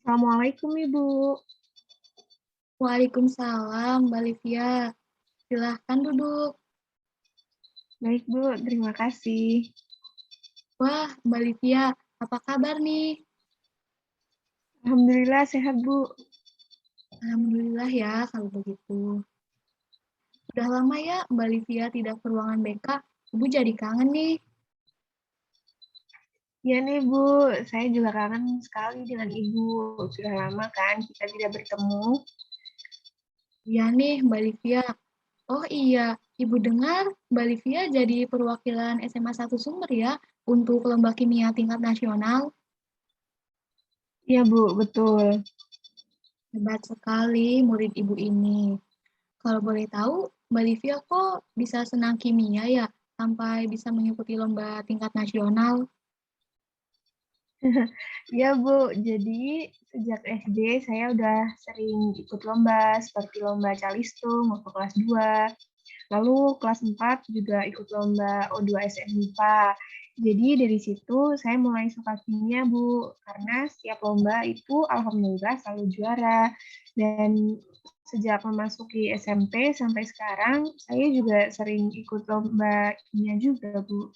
Assalamualaikum Ibu. Waalaikumsalam, Mbak Livia. Silahkan duduk. Baik Bu, terima kasih. Wah, Mbak Livia, apa kabar nih? Alhamdulillah sehat Bu. Alhamdulillah ya kalau begitu. Udah lama ya Mbak Livia tidak ke ruangan BK. Ibu jadi kangen nih. Ya nih Bu, saya juga kangen sekali dengan Ibu. Sudah lama kan kita tidak bertemu. Iya nih Mbak Livia. Oh iya, Ibu dengar Mbak Livia jadi perwakilan SMA 1 Sumber ya untuk lomba kimia tingkat nasional. Iya Bu, betul. Hebat sekali murid Ibu ini. Kalau boleh tahu, Mbak Livia kok bisa senang kimia ya sampai bisa mengikuti lomba tingkat nasional? Iya Bu, jadi sejak SD saya udah sering ikut lomba seperti lomba Calistung waktu kelas 2. Lalu kelas 4 juga ikut lomba O2 SMIPA. Jadi dari situ saya mulai suka kimia, Bu, karena setiap lomba itu alhamdulillah selalu juara. Dan sejak memasuki SMP sampai sekarang, saya juga sering ikut lomba kimia juga, Bu.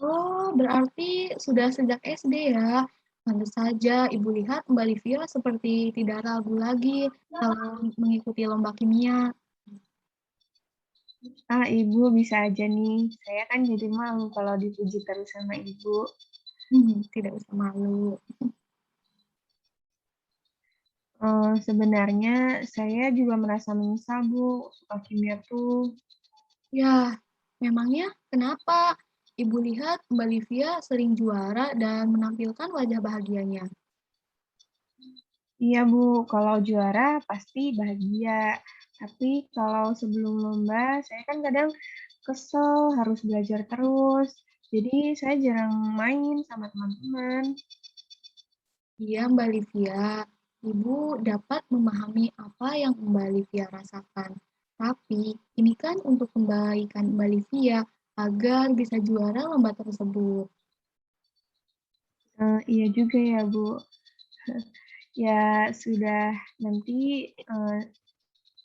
Oh, berarti sudah sejak SD ya. Tentu saja Ibu lihat Mbak Livia seperti tidak ragu lagi kalau mengikuti lomba kimia. Ah, Ibu bisa aja nih. Saya kan jadi malu kalau dipuji terus sama Ibu. Tidak usah malu. Sebenarnya saya juga merasa menyesal, Bu, suka kimia tuh. Ya, memangnya kenapa Ibu lihat Mbak Livia sering juara dan menampilkan wajah bahagianya? Iya Bu, kalau juara pasti bahagia. Tapi kalau sebelum lomba, saya kan kadang kesel harus belajar terus. Jadi saya jarang main sama teman-teman. Iya, Mbak Livia. Ibu dapat memahami apa yang Mbak Livia rasakan. Tapi ini kan untuk kebaikan Mbak Livia agar bisa juara lomba tersebut. Iya juga ya Bu. Ya sudah, nanti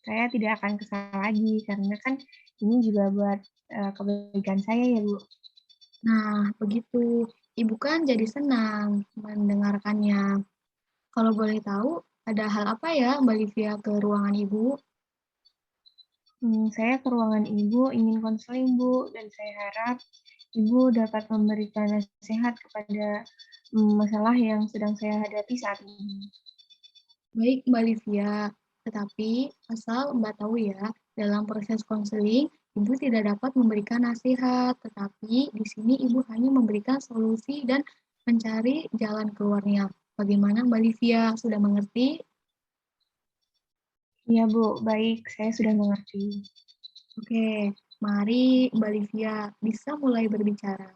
saya tidak akan kesal lagi karena kan ini juga buat kebaikan saya ya Bu. Nah, begitu. Ibu kan jadi senang mendengarkannya. Kalau boleh tahu, ada hal apa ya Mbak Livia ke ruangan Ibu? Saya ke ruangan Ibu ingin konseling Bu, dan saya harap Ibu dapat memberikan nasihat kepada masalah yang sedang saya hadapi saat ini. Baik, Mbak Livia. Tetapi asal Mbak tahu ya, dalam proses konseling, Ibu tidak dapat memberikan nasihat, tetapi di sini Ibu hanya memberikan solusi dan mencari jalan keluarnya. Bagaimana Mbak Livia? Sudah mengerti? Iya Bu, baik, saya sudah mengerti. Oke, mari Mbak Livia bisa mulai berbicara.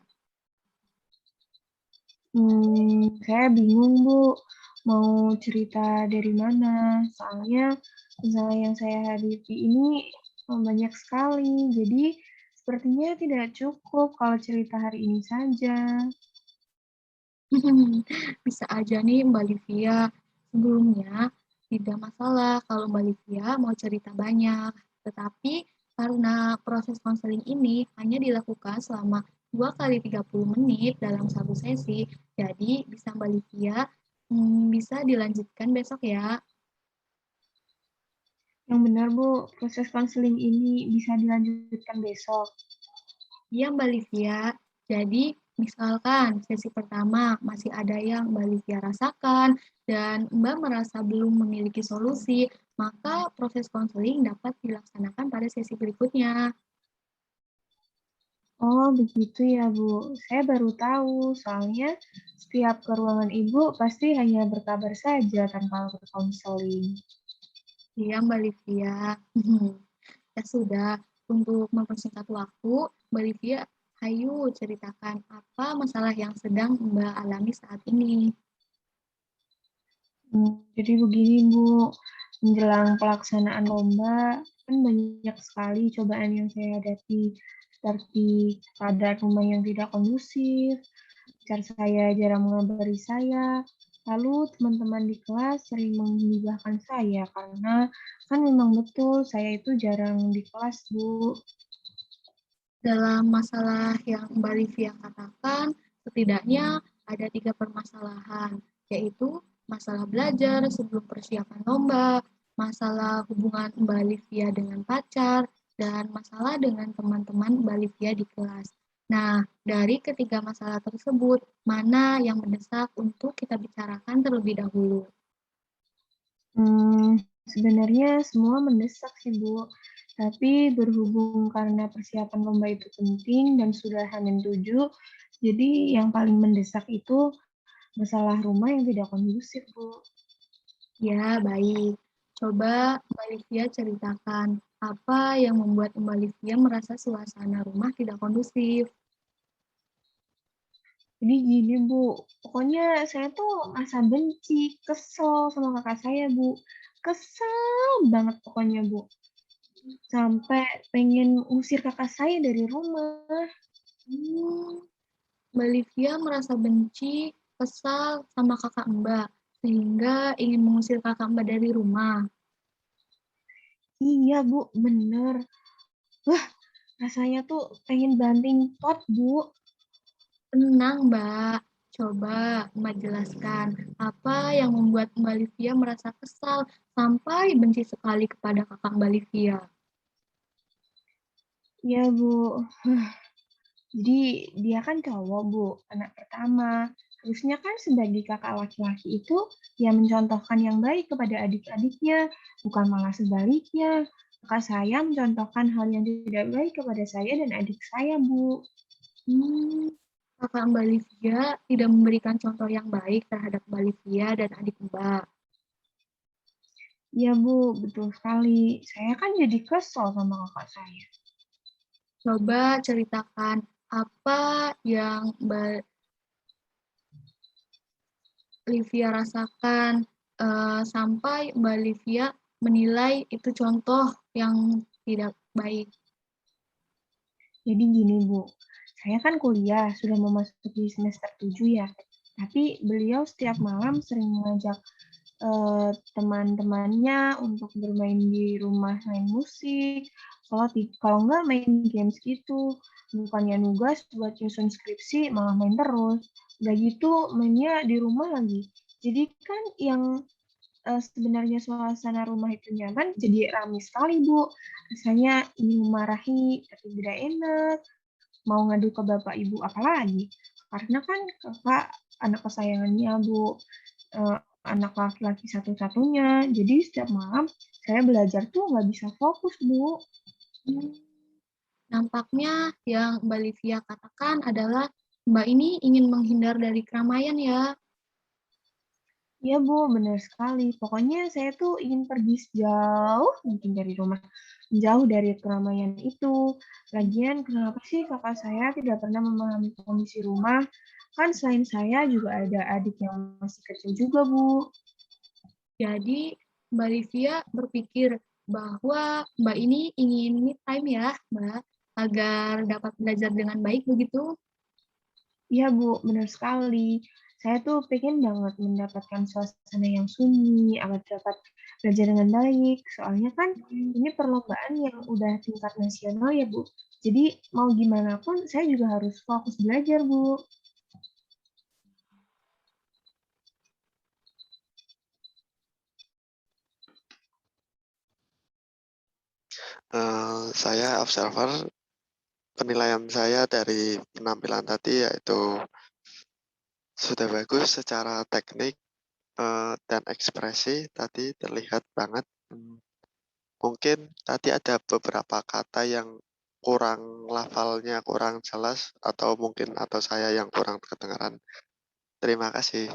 Saya bingung Bu, mau cerita dari mana. Soalnya masalah yang saya hadapi ini banyak sekali. Jadi sepertinya tidak cukup kalau cerita hari ini saja. Bisa aja nih Mbak Livia. Sebelumnya, tidak masalah kalau Mbak Livia mau cerita banyak. Tetapi karena proses konseling ini hanya dilakukan selama 2 kali 30 menit dalam satu sesi, jadi bisa Mbak Livia bisa dilanjutkan besok ya. Yang benar Bu, proses konseling ini bisa dilanjutkan besok. Iya Mbak Livia, jadi misalkan sesi pertama masih ada yang Mbak Livia rasakan dan Mbak merasa belum memiliki solusi, maka proses konseling dapat dilaksanakan pada sesi berikutnya. Oh, begitu ya, Bu. Saya baru tahu, soalnya setiap ke ruangan Ibu pasti hanya berkabar saja tanpa berkonseling. Iya Mbak Livia. Ya sudah, untuk mempersingkat waktu, Mbak Livia, ayo ceritakan apa masalah yang sedang Mbak alami saat ini. Jadi begini, Bu, menjelang pelaksanaan lomba, kan banyak sekali cobaan yang saya hadapi, seperti keadaan rumah yang tidak kondusif, pacar saya jarang mengabari saya, Lalu teman-teman di kelas sering menghibahkan saya karena kan memang betul saya itu jarang di kelas, Bu. Dalam masalah yang Mbak Livia katakan, setidaknya ada 3 permasalahan, yaitu masalah belajar sebelum persiapan lomba, masalah hubungan Mbak Livia dengan pacar, dan masalah dengan teman-teman Mbak Livia di kelas. Nah, dari ketiga masalah tersebut, mana yang mendesak untuk kita bicarakan terlebih dahulu? Sebenarnya semua mendesak sih, Bu. Tapi berhubung karena persiapan lomba itu penting dan sudah H-7, jadi yang paling mendesak itu masalah rumah yang tidak kondusif, Bu. Ya, baik. Coba Mbak Livia ceritakan apa yang membuat Mbak Livia merasa suasana rumah tidak kondusif. Jadi gini, Bu, pokoknya saya tuh masa benci, kesel sama kakak saya, Bu. Kesel banget pokoknya, Bu. Sampai pengen usir kakak saya dari rumah. Hmm, Mbak Livia merasa benci, kesal sama kakak Mbak, sehingga ingin mengusir kakak Mbak dari rumah. Iya, Bu, bener. Wah, rasanya tuh pengen banting pot, Bu. Tenang, Mbak. Coba Mbak jelaskan apa yang membuat Mbak Livia merasa kesal sampai benci sekali kepada kakak Mbak Livia. Iya, Bu. Jadi dia kan cowok, Bu, anak pertama. Harusnya kan sebagai kakak laki-laki itu ya mencontohkan yang baik kepada adik-adiknya, bukan malah sebaliknya. Kakak saya mencontohkan hal yang tidak baik kepada saya dan adik saya, Bu. Hmm, kakak Mbak Livia tidak memberikan contoh yang baik terhadap Mbak Livia dan adik Mbak. Iya, Bu, betul sekali. Saya kan jadi kesel sama kakak saya. Coba ceritakan apa yang Mbak Livia rasakan sampai Mbak Livia menilai itu contoh yang tidak baik. Jadi gini, Bu. Saya kan kuliah, sudah memasuki semester 7 ya. Tapi beliau setiap malam sering mengajak teman-temannya untuk bermain di rumah, main musik, kalau nggak main games gitu. Bukannya nugas buat nyusun skripsi, malah main terus. Udah gitu mainnya di rumah lagi. Jadi kan yang sebenarnya suasana rumah itu nyaman, jadi ramai sekali, Bu. Rasanya ingin memarahi, tapi tidak enak. Mau ngadu ke bapak ibu apalagi. Karena kan kakak anak kesayangannya, Bu. Anak laki-laki satu-satunya. Jadi setiap malam saya belajar tuh nggak bisa fokus, Bu. Hmm, nampaknya yang Mbak Livia katakan adalah Mbak ini ingin menghindar dari keramaian ya. Iya, Bu, benar sekali. Pokoknya saya tuh ingin pergi sejauh mungkin dari rumah. Jauh dari keramaian itu. Lagian, kenapa sih kakak saya tidak pernah memahami kondisi rumah? Kan selain saya juga ada adik yang masih kecil juga, Bu. Jadi Mbak Livia berpikir bahwa Mbak ini ingin me time ya, Mbak, agar dapat belajar dengan baik begitu. Iya, Bu, benar sekali. Saya tuh pengen banget mendapatkan suasana yang sunyi, agar dapat belajar dengan baik. Soalnya kan ini perlombaan yang udah tingkat nasional ya, Bu. Jadi mau gimana pun saya juga harus fokus belajar, Bu. Saya observer, penilaian saya dari penampilan tadi yaitu sudah bagus secara teknik, dan ekspresi tadi terlihat banget. Mungkin tadi ada beberapa kata yang kurang lafalnya kurang jelas atau saya yang kurang kedengaran. Terima kasih,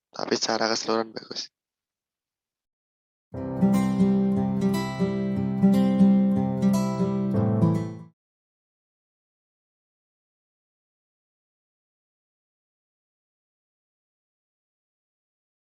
tapi secara keseluruhan bagus.